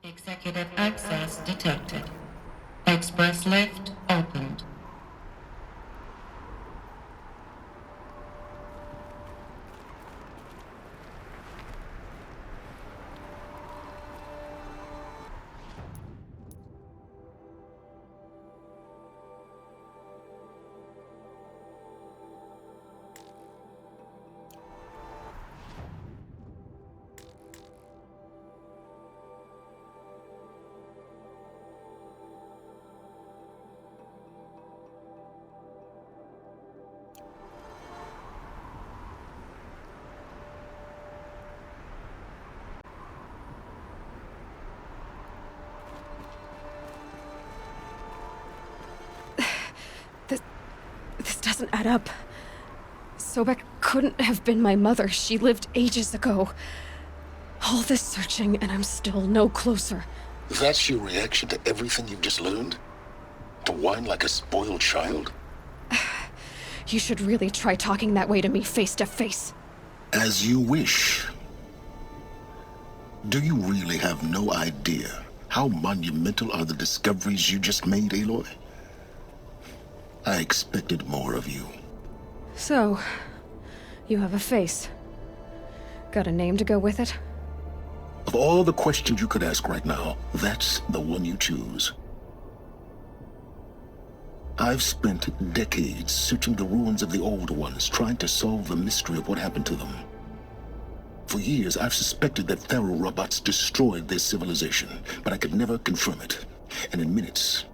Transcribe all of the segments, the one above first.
Executive access detected. Express lift opened. This doesn't add up. Sobek couldn't have been my mother. She lived ages ago. All this searching, and I'm still no closer. That's your reaction to everything you've just learned? To whine like a spoiled child? You should really try talking that way to me face to face. As you wish. Do you really have no idea how monumental are the discoveries you just made, Aloy? I expected more of you. So, you have a face. Got a name to go with it? Of all the questions you could ask right now, that's the one you choose. I've spent decades searching the ruins of the Old Ones, trying to solve the mystery of what happened to them. For years, I've suspected that Faro robots destroyed their civilization, but I could never confirm it. And in minutes,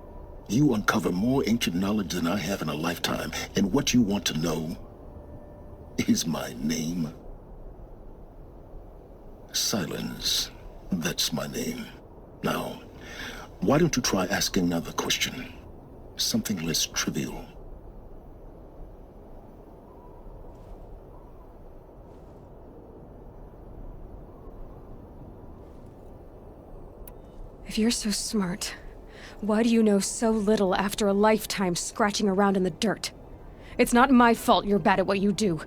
you uncover more ancient knowledge than I have in a lifetime, and what you want to know is my name. Silence. That's my name. Now, why don't you try asking another question? Something less trivial. If you're so smart, why do you know so little after a lifetime scratching around in the dirt? It's not my fault you're bad at what you do.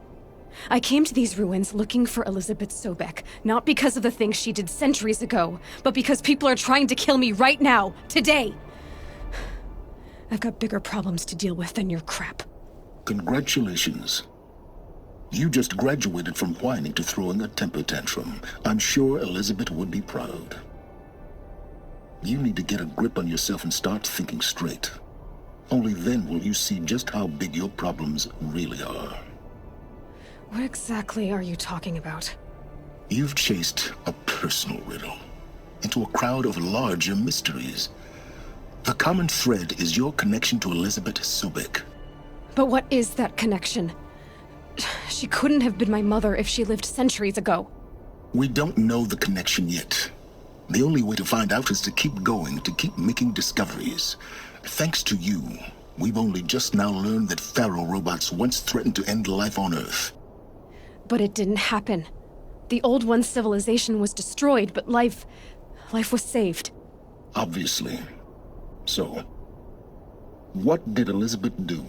I came to these ruins looking for Elizabeth Sobek, not because of the things she did centuries ago, but because people are trying to kill me right now, today. I've got bigger problems to deal with than your crap. Congratulations. You just graduated from whining to throwing a temper tantrum. I'm sure Elizabeth would be proud. You need to get a grip on yourself and start thinking straight. Only then will you see just how big your problems really are. What exactly are you talking about? You've chased a personal riddle into a crowd of larger mysteries. The common thread is your connection to Elizabeth Sobek. But what is that connection? She couldn't have been my mother if she lived centuries ago. We don't know the connection yet. The only way to find out is to keep going, to keep making discoveries. Thanks to you, we've only just now learned that Faro robots once threatened to end life on Earth. But it didn't happen. The Old One's civilization was destroyed, but life was saved. Obviously. So, what did Elizabeth do?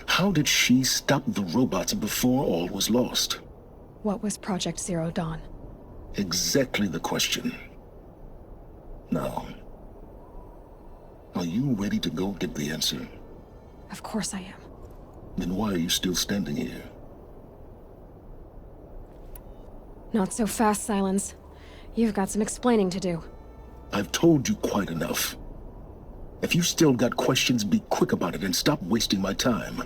How did she stop the robots before all was lost? What was Project Zero Dawn? Exactly the question. Now, are you ready to go get the answer? Of course I am. Then why are you still standing here? Not so fast, Silence. You've got some explaining to do. I've told you quite enough. If you've still got questions, be quick about it and stop wasting my time.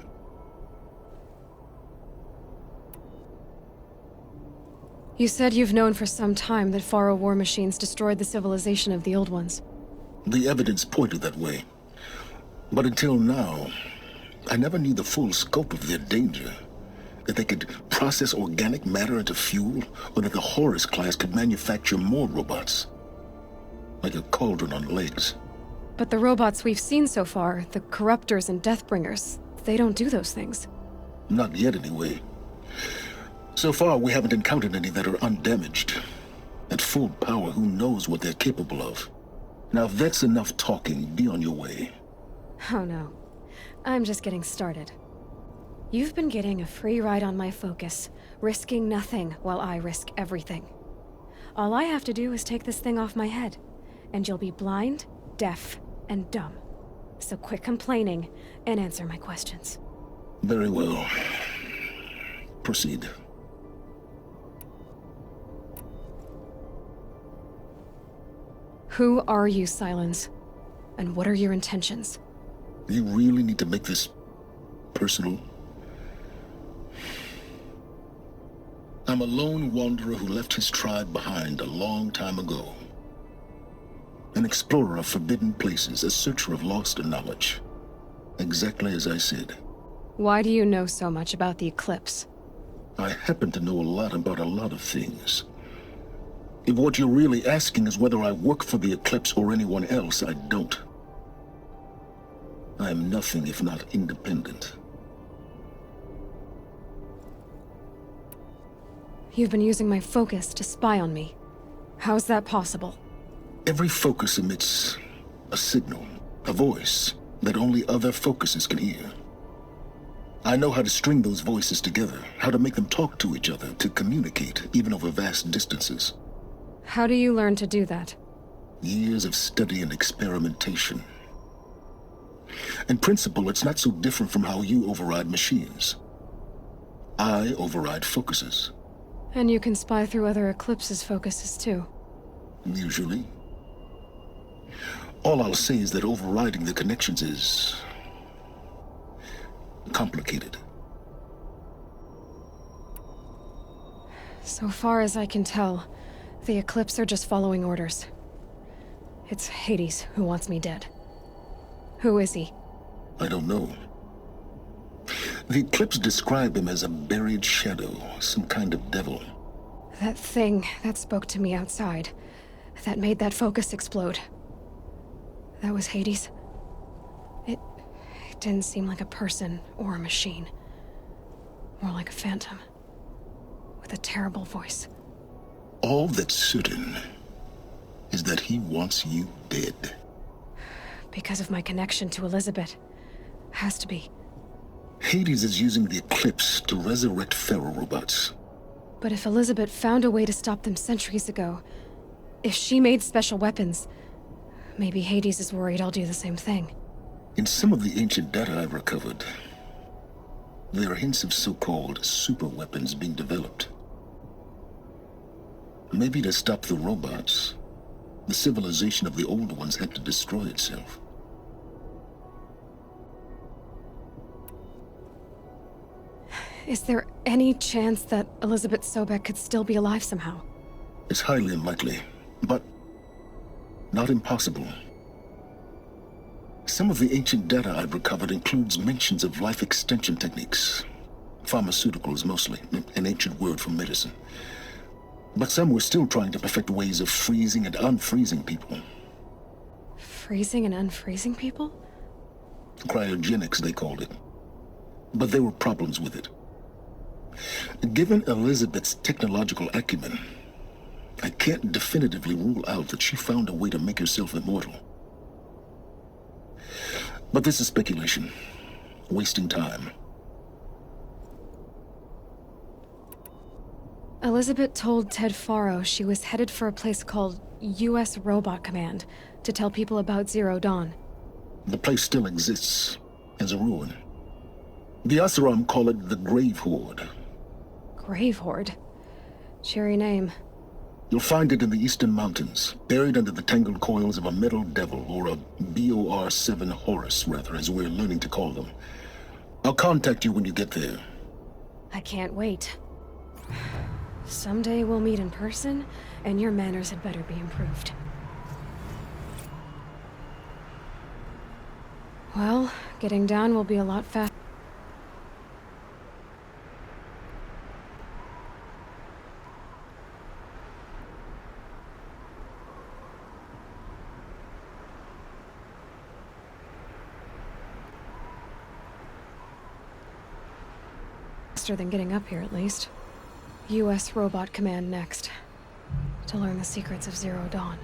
You said you've known for some time that Faro war machines destroyed the civilization of the Old Ones. The evidence pointed that way. But until now, I never knew the full scope of their danger. That they could process organic matter into fuel, or that the Horus class could manufacture more robots. Like a cauldron on legs. But the robots we've seen so far, the Corruptors and Deathbringers, they don't do those things. Not yet, anyway. So far, we haven't encountered any that are undamaged. At full power, who knows what they're capable of? Now, if that's enough talking, be on your way. Oh no. I'm just getting started. You've been getting a free ride on my focus, risking nothing while I risk everything. All I have to do is take this thing off my head, and you'll be blind, deaf, and dumb. So quit complaining and answer my questions. Very well. Proceed. Who are you, Silence? And what are your intentions? You really need to make this personal? I'm a lone wanderer who left his tribe behind a long time ago. An explorer of forbidden places, a searcher of lost knowledge. Exactly as I said. Why do you know so much about the Eclipse? I happen to know a lot about a lot of things. If what you're really asking is whether I work for the Eclipse or anyone else, I don't. I am nothing if not independent. You've been using my focus to spy on me. How's that possible? Every focus emits a signal, a voice that only other focuses can hear. I know how to string those voices together, how to make them talk to each other, to communicate, even over vast distances. How do you learn to do that? Years of study and experimentation. In principle, it's not so different from how you override machines. I override focuses. And you can spy through other Eclipse's focuses too. Usually. All I'll say is that overriding the connections is complicated. So far as I can tell, the Eclipse are just following orders. It's Hades who wants me dead. Who is he? I don't know. The Eclipse describe him as a buried shadow, some kind of devil. That thing that spoke to me outside, that made that focus explode. That was Hades. It didn't seem like a person or a machine. More like a phantom. With a terrible voice. All that's certain is that he wants you dead. Because of my connection to Elizabeth. Has to be. Hades is using the Eclipse to resurrect Pharaoh robots. But if Elizabeth found a way to stop them centuries ago, if she made special weapons, maybe Hades is worried I'll do the same thing. In some of the ancient data I've recovered, there are hints of so-called super weapons being developed. Maybe to stop the robots, the civilization of the old ones had to destroy itself. Is there any chance that Elizabeth Sobek could still be alive somehow? It's highly unlikely, but not impossible. Some of the ancient data I've recovered includes mentions of life extension techniques. Pharmaceuticals, mostly, an ancient word for medicine. But some were still trying to perfect ways of freezing and unfreezing people. Freezing and unfreezing people? Cryogenics, they called it. But there were problems with it. Given Elizabeth's technological acumen, I can't definitively rule out that she found a way to make herself immortal. But this is speculation. Wasting time. Elizabeth told Ted Faro she was headed for a place called U.S. Robot Command to tell people about Zero Dawn. The place still exists, as a ruin. The Oseram call it the Grave Horde. Grave Horde? Cheery name. You'll find it in the Eastern Mountains, buried under the tangled coils of a metal devil, or a BOR-7 Horus, rather, as we're learning to call them. I'll contact you when you get there. I can't wait. Someday we'll meet in person, and your manners had better be improved. Well, getting down will be a lot faster than getting up here, at least. U.S. Robot Command next. To learn the secrets of Zero Dawn.